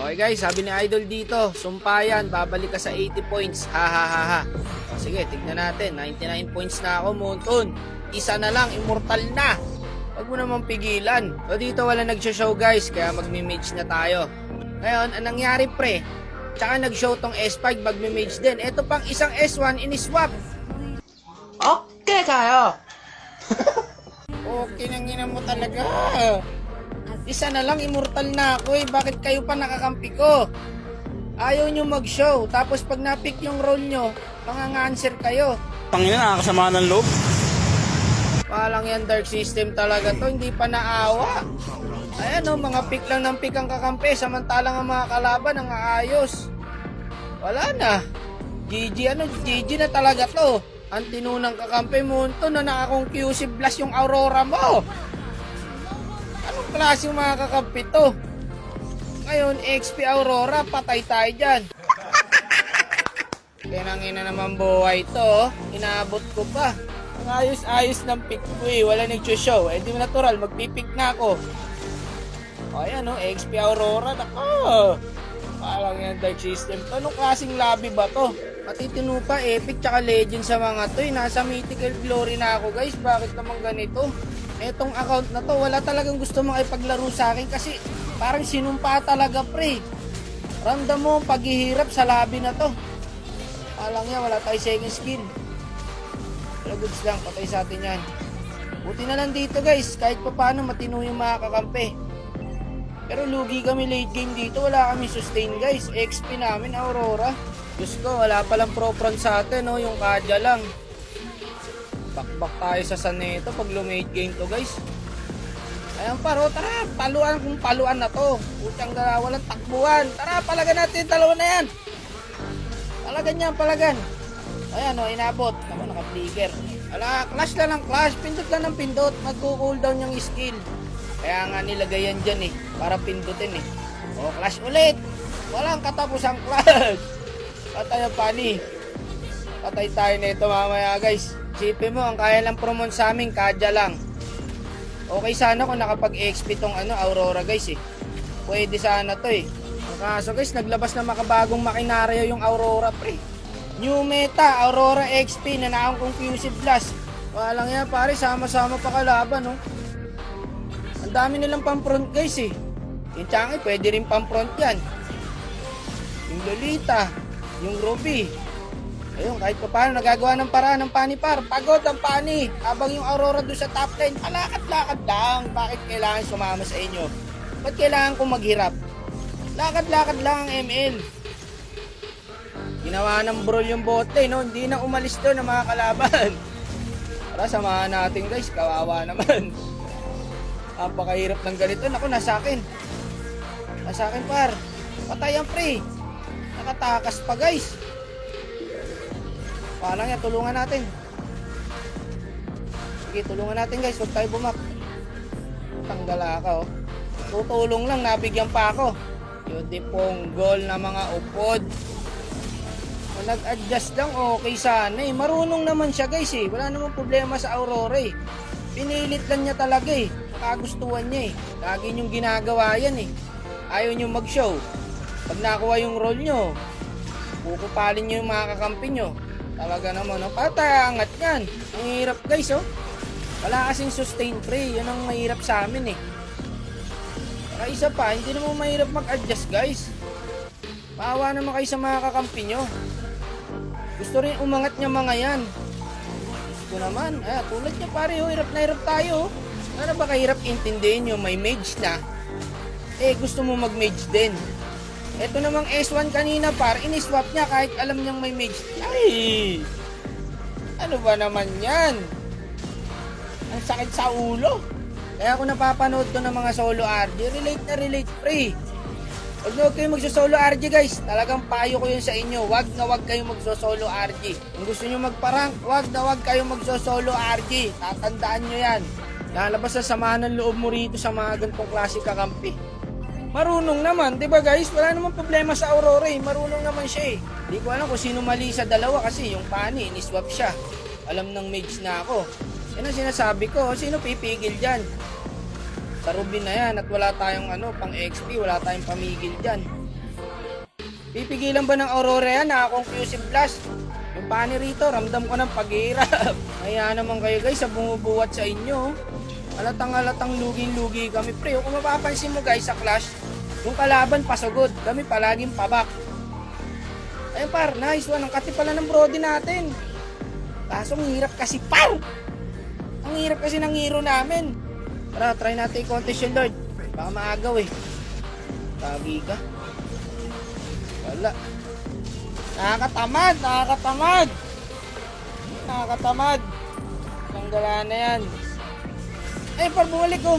Okay guys, sabi ni Idol dito, sumpayan, babalik ka sa 80 points. Ha ha ha ha. O, sige, tignan natin. 99 points na ako, Monton. Isa na lang, immortal na. Huwag mo naman pigilan. O dito wala nag-show guys, kaya magmi-mage na tayo. Ngayon, anong nangyari pre? Tsaka nag-show tong S5, magmi-mage din. Ito pang isang S1, ini-swap. Okay kayo. Okay nang ina mo talaga. Isa na lang, immortal na ako eh. Bakit kayo pa nakakampi ko? Ayaw nyo mag-show. Tapos pag na-pick yung role nyo, mga-answer kayo. Pangina, nakakasama ng loob. Palang yan, Dark System talaga to. Hindi pa naawa. Ayan o, mga pick lang ng pick ang kakampi. Samantalang ang mga kalaban ang aayos. Wala na. GG na talaga to. Ang tinunang kakampi mo to na naka-conclusive blast yung Aurora mo. Anong klaseng mga kakampi to? Ngayon, XP Aurora, patay tayo dyan. Kinangina naman buhay to. Inaabot ko pa. Ang ayos-ayos ng pick ko eh. Wala nag-show. Eh di natural, magpipick na ako. O ayan o, XP Aurora. Nako. Parang yan Dark System to. Anong klaseng lobby ba to? Matitino pa, epic tsaka legend sa mga to eh. Nasa mythical glory na ako guys. Bakit naman ganito? Etong account na to, wala talagang gusto makipaglaro sa akin kasi parang sinumpa talaga pre. Ramdam mo ang paghihirap sa lobby na to. Alang yan, wala tayo second skin. Pero goods lang, patay sa atin yan. Buti na lang dito guys, kahit pa paano matino yung mga kakampi. Pero lugi kami late game dito, wala kami sustain guys. XP namin, Aurora. Diyos ko, wala palang pro front sa atin, no? Yung Kadya lang. Bakbak tayo sa Saneto pag lumate game to guys. Ayan paro, tara, paluan kung paluan na to. Putang gala, walang takbuhan. Tara, palagan natin, dalawa na yan. Palagan yan, palagan. Ayan o, inabot. Naku, naka-flicker. Ala, clash lang ng clash. Pindot lang ng pindot. Mag-cooldown yung skill. Kaya nga nilagay yan dyan eh. Para pindutin eh. O, clash ulit. Walang katapusang clash. Patay ang pani. Patay tayo na ito mamaya guys. Isipin mo, ang kaya lang promote sa amin, Kadya lang. Okay sana kung nakapag-XP tong Aurora guys eh. Pwede sana to eh. Kaso guys, naglabas na makabagong makinaryo yung Aurora pre. New meta, Aurora XP na naka-conclusive blast. Walang yan pare, sama-sama pa kalaban no. Ang dami nilang pang-front guys eh. Yung Changi, pwede rin pang-front yan. Yung Lolita, yung Ruby. Ayun, kahit pa paano nagagawa ng paraan ng pani par. Pagod ang pani. Habang yung Aurora doon sa top lane, palakad-lakad lang. Bakit kailangan sumama sa inyo? Ba't kailangan kong maghirap? Lakad-lakad lang ang ML. Ginawa ng brawl yung bote, no? Hindi na umalis doon ang mga kalaban. Tara, samahan natin guys. Kawawa naman. Napakahirap ng ganito. Naku, nasa akin. Nasa akin par. Patay ang pre. Nakatakas pa guys. Palang yan, tulungan natin. Sige, tulungan natin guys. Huwag tayo bumak. Tanggala ka oh. Tutulong lang, nabigyan pa ako. Yun di pong goal na mga upod. Kung nag-adjust lang, okay sana eh. Marunong naman siya guys eh. Wala namang problema sa Aurora eh. Pinilit lang niya talaga eh. Nakagustuhan niya eh. Lagi niyong ginagawa yan eh. Ayaw niyo mag-show. Pag nakuha yung role nyo, pupupalin niyo yung mga kakampi nyo. Talaga naman, no? Patangat yan. Ang hirap guys, oh. Wala kasing sustain pre. Yan ang mahirap sa amin eh. Saka isa pa, hindi naman mahirap mag-adjust guys. Maawa naman kayo sa mga kakampi nyo. Gusto rin umangat niya mga yan. Gusto naman, tulad niya pare, oh. Hirap na hirap tayo, oh. Ano ba kahirap intindihin nyo? May mage na. Eh, gusto mo mag-mage din. Ito namang S1 kanina par, iniswap niya kahit alam niyang may mage. Ay! Ano ba naman yan? Ang sakit sa ulo. Kaya ako napapanood to ng mga solo RG, relate na relate pre. Huwag kayo magso-solo RG guys. Talagang payo ko yun sa inyo. Wag na wag kayo magso-solo RG. Kung gusto nyo magparank, wag na wag kayo magso-solo RG. Tatandaan nyo yan. Lalabas sa samahan ng loob mo rito sa mga ganitong klase kakampi. Marunong naman, 'di ba guys? Wala namang problema sa Aurora eh. Marunong naman siya eh. Hindi ko alam kung sino mali sa dalawa kasi yung pani, ni-swap siya. Alam ng mage na ako. Yan ang sinasabi ko, sino pipigil diyan? Sa Ruby na yan at wala tayong pang XP, wala tayong pamigil diyan. Pipigilan ba ng Aurora yan? Naka-conclusive blast. Yung pani rito, ramdam ko ng paghihirap. Kaya naman kayo guys sa bumubuhat sa inyo. Halatang luging-lugi kami pre. Kung mapapansin mo guys sa Clash, yung kalaban pasugod, kami palaging pabak. Ayun par, nice one. Ang kati pala ng Brody natin. Kaso ang hirap kasi par. Ang hirap kasi ng hero namin. Tara, try natin i-contest yung Lord. Baka maagaw eh. Tagi ka. Wala. Nakakatamad. Tanggala na yan. Ay, par, bumalik ko.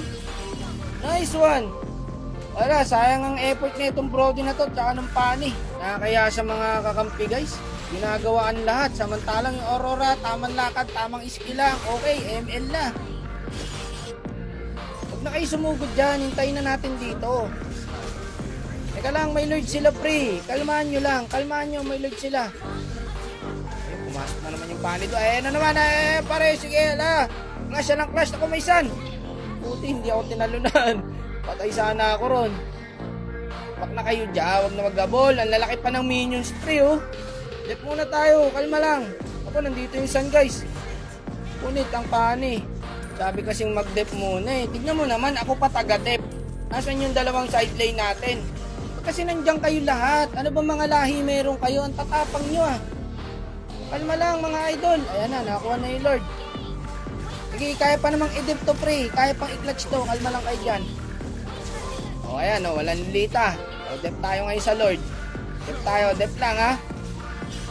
Nice one. Wala, sayang ang effort na itong Brody na to, tsaka ng pani. Nakakaya sa mga kakampi guys. Ginagawaan lahat. Samantalang yung Aurora, tamang lakad, tamang skill lang. Okay, ML na. Huwag na kayo sumugod dyan. Hintayin na natin dito. Teka lang, may Lord sila pre. Kalmahan nyo lang. Kalmahan nyo, may Lord sila. Ay, pumasok na naman yung pani doon. Ayan na naman. Pare, sige, ala. Clash na ng clash. Ako may san. Puti, hindi ako tinalunan. Patay sana ako ron. Bak na kayo dyan. Huwag na mag-gabol. Ang lalaki pa ng minions pre, oh. Dep muna tayo. Kalma lang. Ako, nandito yung sun, guys. Punit ang pani. Sabi kasing mag-dep muna, eh. Tignan mo naman, ako pa taga-dep. Nasaan yung dalawang side lane natin? Kasi nandiyan kayo lahat. Ano ba mga lahi meron kayo? Ang tatapang nyo ah. Kalma lang mga idol. Ayan na, nakakuha na yung Lord. Sige, kaya pa namang i-dip to pre. Kaya pang i-clutch to. Kalma lang kayo dyan. O ayan o, walang lita. O, dip tayo ngayon sa Lord. Dip tayo, dip lang ha.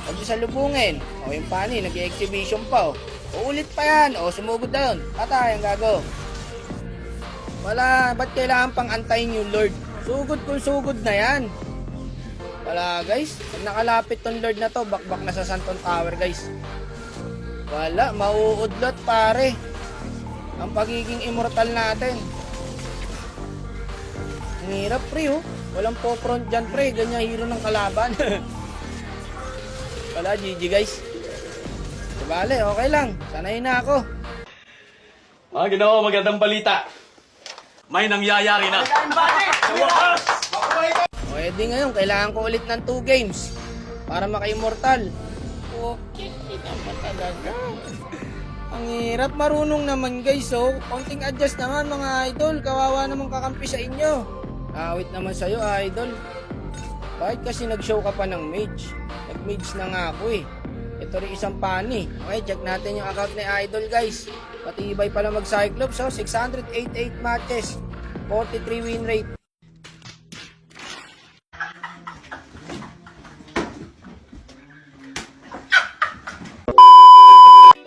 Huwag nyo salubungin. O yung pani, nag-exhibition pa o. Uulit pa yan. O, sumugod na yun. Patay ang gago. Wala, ba't kailangan pang antayin yung Lord? Sugod kung sugod na yan. Wala guys. Pag nakalapit tong Lord na to, bakbak na sa Santon Tower guys. Wala, mauudlot pare. Ang pagiging immortal natin. Ang hirap pre oh. Walang po-front dyan pre. Ganyan hero ng kalaban. Wala, GG guys. Bale, okay lang. Sanayin na ako. Ginawa, magandang balita. May nangyayari na. O edi ngayon, kailangan ko ulit ng 2 games para maka-immortal. Okay, naman talaga. Ang hirap, marunong naman guys. So, konting adjust naman mga idol. Kawawa naman kakampi sa inyo. Awit naman sa'yo idol. Bakit kasi nag-show ka pa ng mage? Nag-mage na nga ako eh. Ito rin isang pani. Okay, check natin yung account ni idol guys. Patibay pala mag-Cyclops. So, 688 matches. 43 win rate.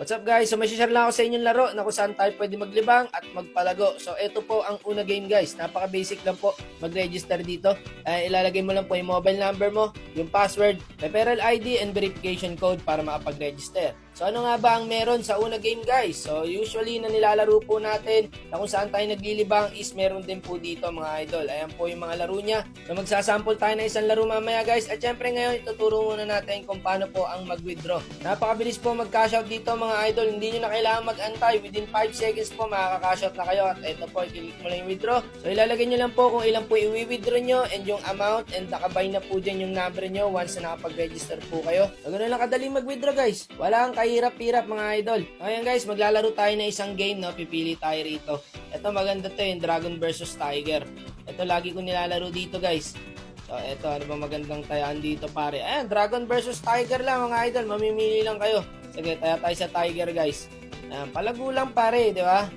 What's up guys? So may share lang ako sa inyong laro na kung saan tayo pwede maglibang at magpalago. So ito po ang una game guys. Napaka basic lang po mag-register dito. Ilalagay mo lang po yung mobile number mo, yung password, referral ID and verification code para makapag-register. So ano nga ba ang meron sa una game guys? So usually na nilalaro po natin na kung saan tayo naglilibang is meron din po dito mga idol. Ayan po yung mga laro niya. So magsasample tayo na isang laro mamaya guys. At syempre ngayon ituturo muna natin kung paano po ang mag-withdraw. Napakabilis po mag-cash out dito mga idol. Hindi nyo na kailangan mag-antay. Within 5 seconds po makaka-cash out na kayo. At ito po, i-click mo lang yung withdraw. So ilalagay nyo lang po kung ilan po i-withdraw nyo and yung amount and nakabay na po dyan yung number nyo once na nakapag-register po kayo. So ganoon lang kadali mag-withdraw guys. Walang kahirap-hirap mga idol. Ngayon guys, maglalaro tayo na isang game, no? Pipili tayo rito. Ito maganda to yung Dragon versus Tiger. Ito lagi ko nilalaro dito guys. So ito, ano ba magandang tayaan dito pare? Ayan, Dragon versus Tiger lang mga idol. Mamimili lang kayo. Sige, taya tayo sa Tiger guys. Ayan, palago lang pare, di ba?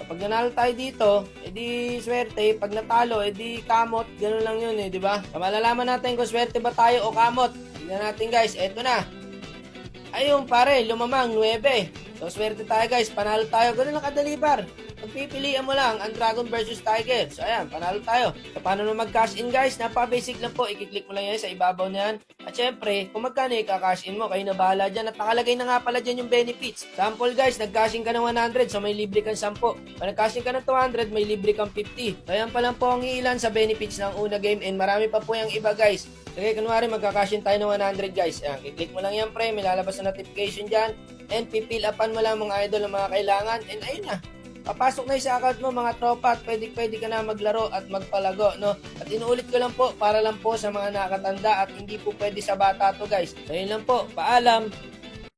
Kapag nanalo tayo dito, edi swerte. Pag natalo, edi kamot. Ganun lang yun eh, di ba? Malalaman natin kung swerte ba tayo o kamot. Tignan natin guys, eto na. Ayun pare, lumamang 9. So swerte tayo guys, panalo tayo. Ganun lang kadali par. Pagpipilian mo lang ang Dragon versus Tiger. So ayan, panalo tayo. So paano na mag-cash in guys? Napaka-basic lang po. I-click mo lang yan sa ibabaw na yan. At syempre, kung magkano i-cash in mo, kayo na bahala dyan. At nakalagay na nga pala dyan yung benefits. Sample guys, nag-cash in ka ng 100, so may libre kang 10. Pag nag-cash in ka ng 200, may libre kang 50. So ayan pa lang po ang iilan sa benefits ng una game. And marami pa po yung iba guys. Sige, kunwari magka-cash in tayo ng 100 guys. Ayan, i-click mo lang yan pre. May lalabas na notification dyan. And pipil upan mo lang mga idol ng mga kailangan. And ayun na. papasok na sa account mo mga tropa at pwede ka na maglaro at magpalago, no? At inuulit ko lang po, para lang po sa mga nakatanda at hindi po pwede sa bata to guys. So yun lang po, paalam!